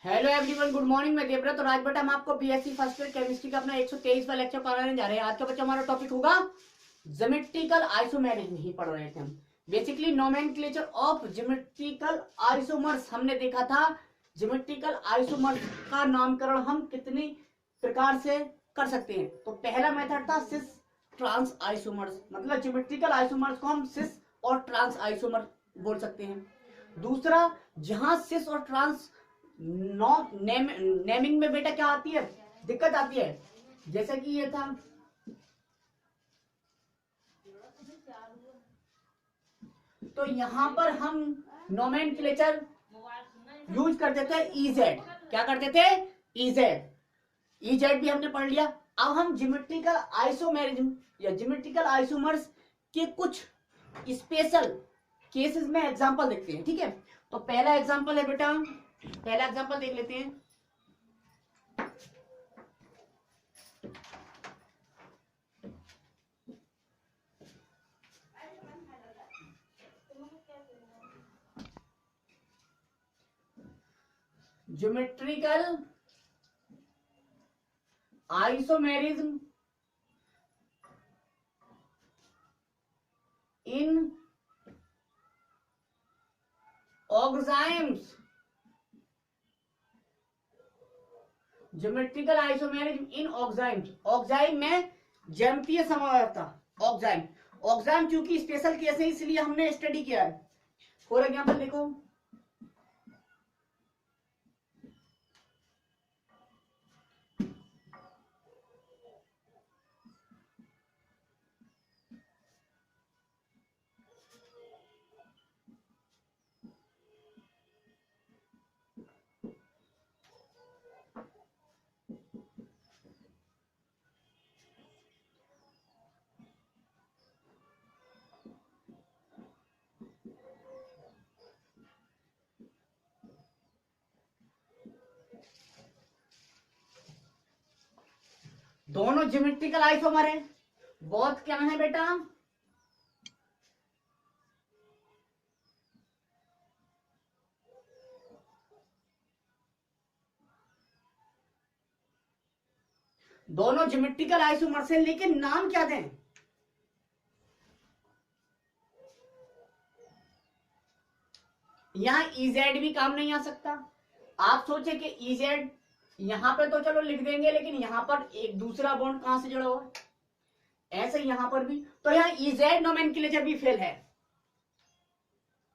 Hello everyone, good morning. मैं देवव्रत और आज बेटा हम आपको बीएससी फर्स्ट ईयर केमिस्ट्री का अपना 123वां लेक्चर पढ़ाने जा रहे हैं। आज का बच्चा हमारा टॉपिक होगा ज्योमेट्रिकल आइसोमेरिज्म ही पढ़ रहे थे हम। Basically nomenclature of geometrical isomers हमने देखा था। ज्योमेट्रिकल आइसोमर्स का नामकरण हम कितनी प्रकार से कर सकते हैं। तो पहला मेथड था सिस ट्रांस आइसोमर्स, मतलब ज्योमेट्रिकल आइसोमर्स को हम सिस और ट्रांस आइसोमर बोल सकते हैं। दूसरा, जहां सिस और ट्रांस नेमिंग में बेटा क्या आती है, दिक्कत आती है। जैसे कि ये था, तो यहां पर हम नोमेनक्लेचर यूज करते थे इजेड। क्या करते थे? इजेड। इजेड भी हमने पढ़ लिया। अब हम ज्योमेट्रिकल आइसोमेरिज्म या ज्योमेट्रिकल आइसोमर्स के कुछ स्पेशल केसेस में एग्जांपल देखते हैं। ठीक है, तो पहला एग्जांपल है बेटा, पहला एग्जांपल देख लेते हैं। Geometrical isomerism in oximes. Geometrical isomerism in oximes, oxime में ज्यामितीय समवर्तता। ऑक्साइम, ऑक्साइम चूंकि स्पेशल केस है इसलिए हमने स्टडी किया है। फॉर एग्जांपल देखो, दोनों ज्योमेट्रिकल आइसोमर है। बहुत क्या है बेटा? दोनों ज्योमेट्रिकल आइसोमर से, लेकिन नाम क्या दें? यहां इजेड भी काम नहीं आ सकता। आप सोचे कि इजेड यहां पे तो चलो लिख देंगे, लेकिन यहां पर एक दूसरा बॉन्ड कहां से जुड़ा हुआ है, ऐसे यहां पर भी, तो यहां इजेड नोमेनक्लेचर भी फेल है।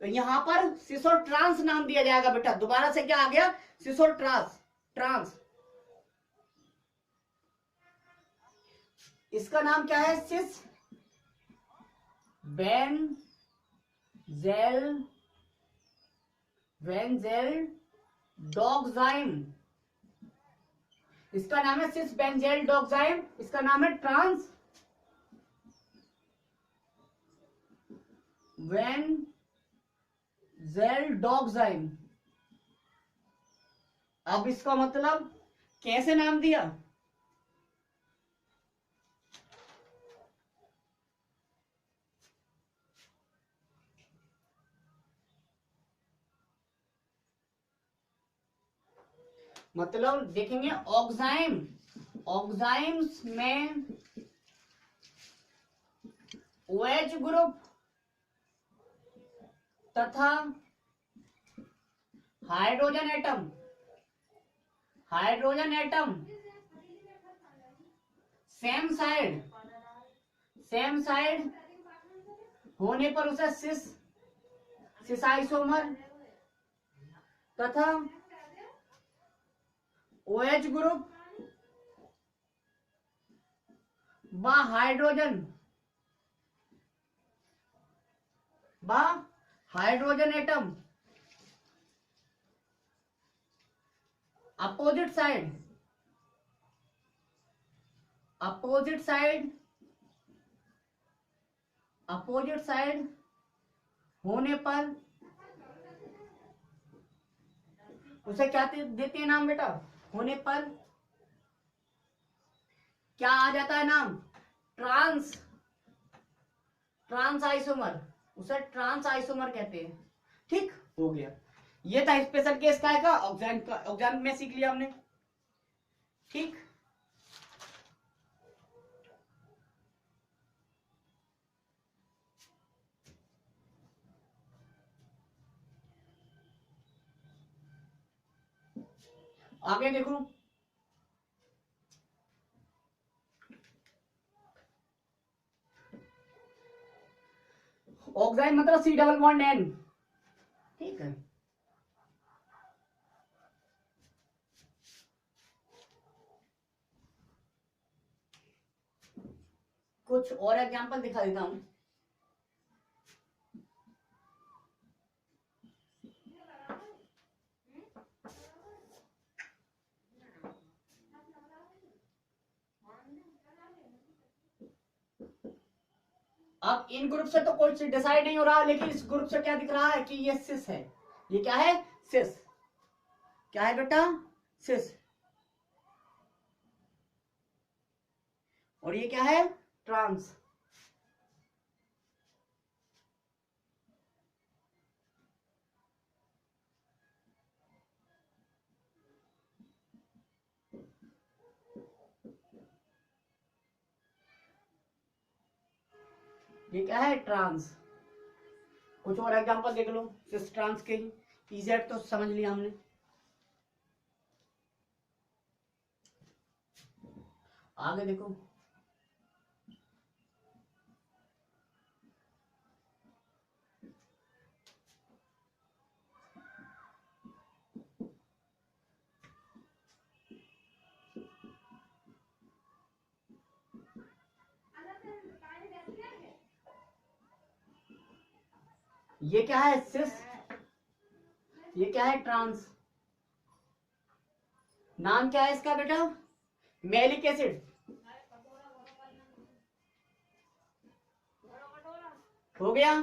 तो यहां पर सिस और ट्रांस नाम दिया जाएगा बेटा। दोबारा से क्या आ गया? सिस और ट्रांस। ट्रांस, इसका नाम क्या है? सिस बेंजेल डॉक्साइम। इसका नाम है सिस बेंजेल डॉक्साइम। इसका नाम है ट्रांस बेंजेल डॉक्साइम। अब इसका मतलब कैसे नाम दिया? मतलब देखेंगे ऑक्साइम, ऑक्साइम्स में OH ग्रुप तथा hydrogen atom, hydrogen atom same side होने पर उसे सिस आइसोमर तथा OH ग्रुप बा हाइड्रोजन एटम अपोजिट साइड होने पर उसे क्या देते हैं नाम बेटा? होने पर क्या आ जाता है नाम? Trans isomer. उसे ट्रांस आइसोमर कहते हैं। ठीक हो गया। ये था स्पेशल केस काय का, ऑक्सीजन का, ऑक्सीजन में सीख लिया हमने। ठीक, आगे देखो, ऑक्साइड मतलब सी डबल बॉन्ड एन। ठीक है, कुछ और एग्जांपल दिखा देता हूं। अब इन ग्रुप से तो कुछ डिसाइड नहीं हो रहा, लेकिन इस ग्रुप से क्या दिख रहा है कि ये सिस है। ये क्या है, सिस। क्या है बेटा, सिस। और ये क्या है, ट्रांस। ये क्या है, ट्रांस। कुछ और एग्जांपल देख लो सिस ट्रांस के। इजेड तो समझ लिया हमने। आगे देखो, ये क्या है, सिस। ये क्या है, ट्रांस। नाम क्या है इसका बेटा, मैलिक एसिड। हो गया।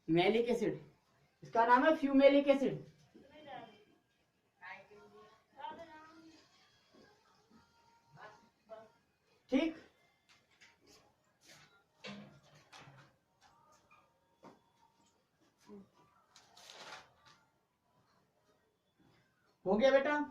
मैलिक एसिड, इसका नाम है फ्यूमेलिक एसिड। ठीक, हो गया बेटा।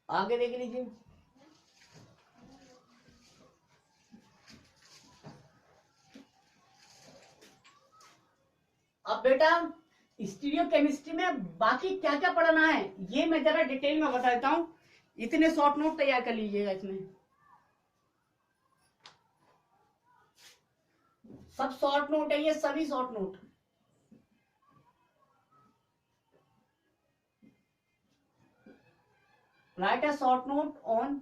आगे देख लीजिए, अब बेटा स्टीरियो केमिस्ट्री में बाकी क्या क्या पढ़ना है ये मैं जरा डिटेल में बता देता हूं। इतने शॉर्ट नोट तैयार कर लीजिएगा, इसमें सब शॉर्ट नोट है, ये सभी short note. Right a short note on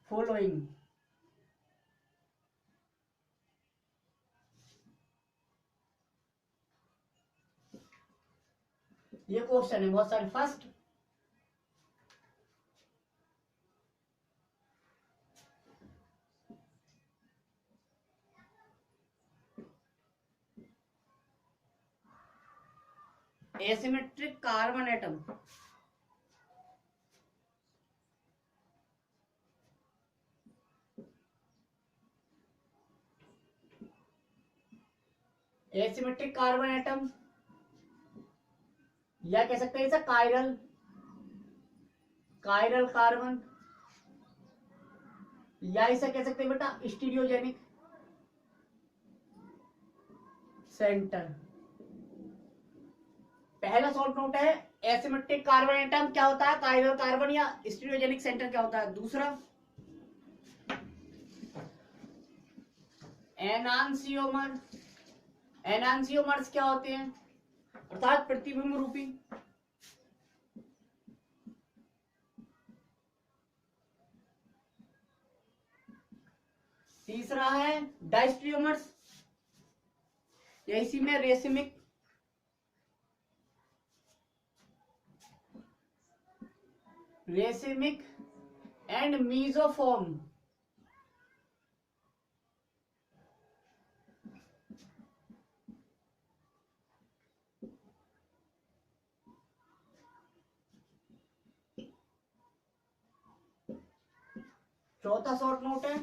following. ये क्वेश्चन है बहुत सारे। First, asymmetric carbon atom. Asymmetric carbon atom या कह सकते हैं इसे कायरल, कायरल कार्बन, या इसे कह सकते हैं बेटा स्टीरियोजेनिक सेंटर। पहला शॉर्ट नोट है एसिमेट्रिक कार्बन एटम क्या होता है, कायरल कार्बन या स्टीरियोजेनिक सेंटर क्या होता है। दूसरा, एनांसियोमर। एनांसियोमर्स क्या होते हैं, अर्थात प्रतिबिंब रूपी। तीसरा है डायस्ट्रियोमर्स, या इसी में रेसिमिक, रेसिमिक एंड मीजोफॉर्म। चौथा शॉर्ट नोट है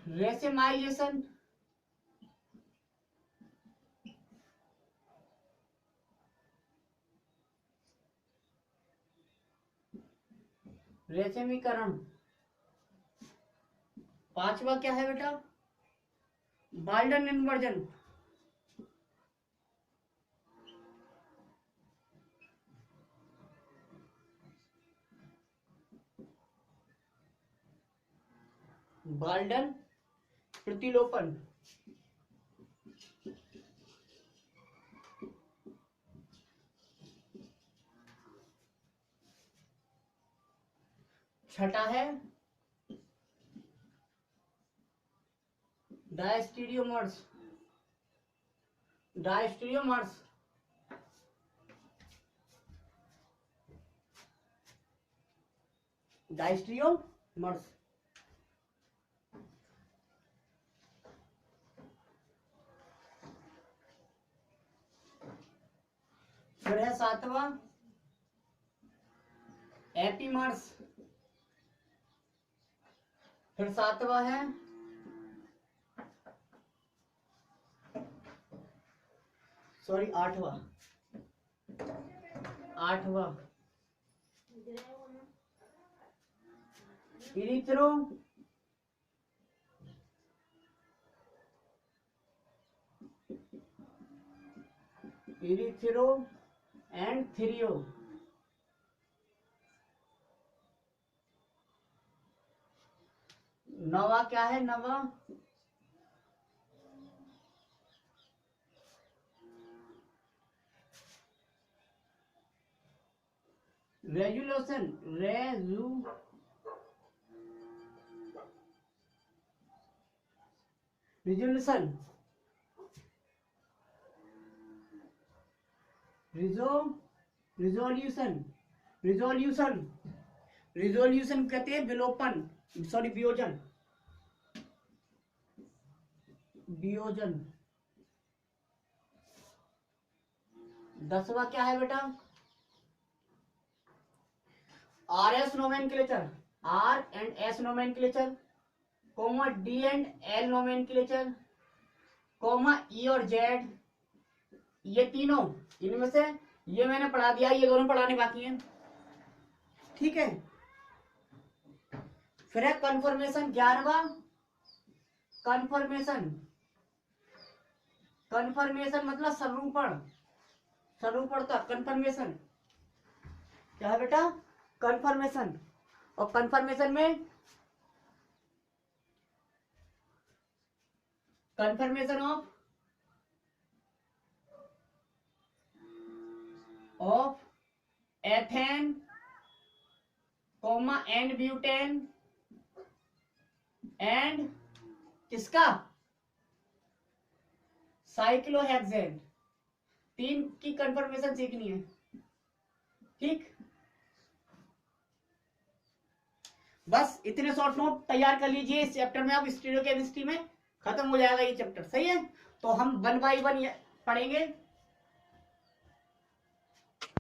रेसिमाइजेशन, रेशमीकरण। पांचवा क्या है बेटा? Walden inversion. बाल्डन प्रतिलोपन। छठा है डायस्टीरियोमर्स, डायस्टीरियोमर्स। डायस्टीरियोमर्स। फिर है सातवां एपीमर्स। फिर सातवां है सॉरी आठवां, आठवां इरिथ्रो इरिथ्रो एंड थ्रियो। नवा क्या है? नवा resolution, resolution, resolution, resolution, resolution कहते हैं विलोपन, सॉरी वियोजन, वियोजन। 10वां क्या है बेटा? R S nomenclature, R and S nomenclature, comma D and L nomenclature, comma E और जेड। ये तीनों, इनमें से ये मैंने पढ़ा दिया, ये दोनों पढ़ाने बाकी हैं, ठीक है। फिर है कन्फर्मेशन, 11वां कन्फर्मेशन। कन्फर्मेशन मतलब सरूपण, सरूपणता, कन्फर्मेशन क्या है बेटा? कन्फर्मेशन। और कन्फर्मेशन में conformation of ethane comma and butane and किसका? साइक्लोहेक्सेन। 3 की कन्फर्मेशन सीखनी है, ठीक। बस इतने शॉर्ट नोट तैयार कर लीजिए इस चैप्टर में। अब स्टीरियोकेमिस्ट्री में खत्म हो जाएगा ये चैप्टर, सही है। तो हम 1 बाय 1 पढ़ेंगे।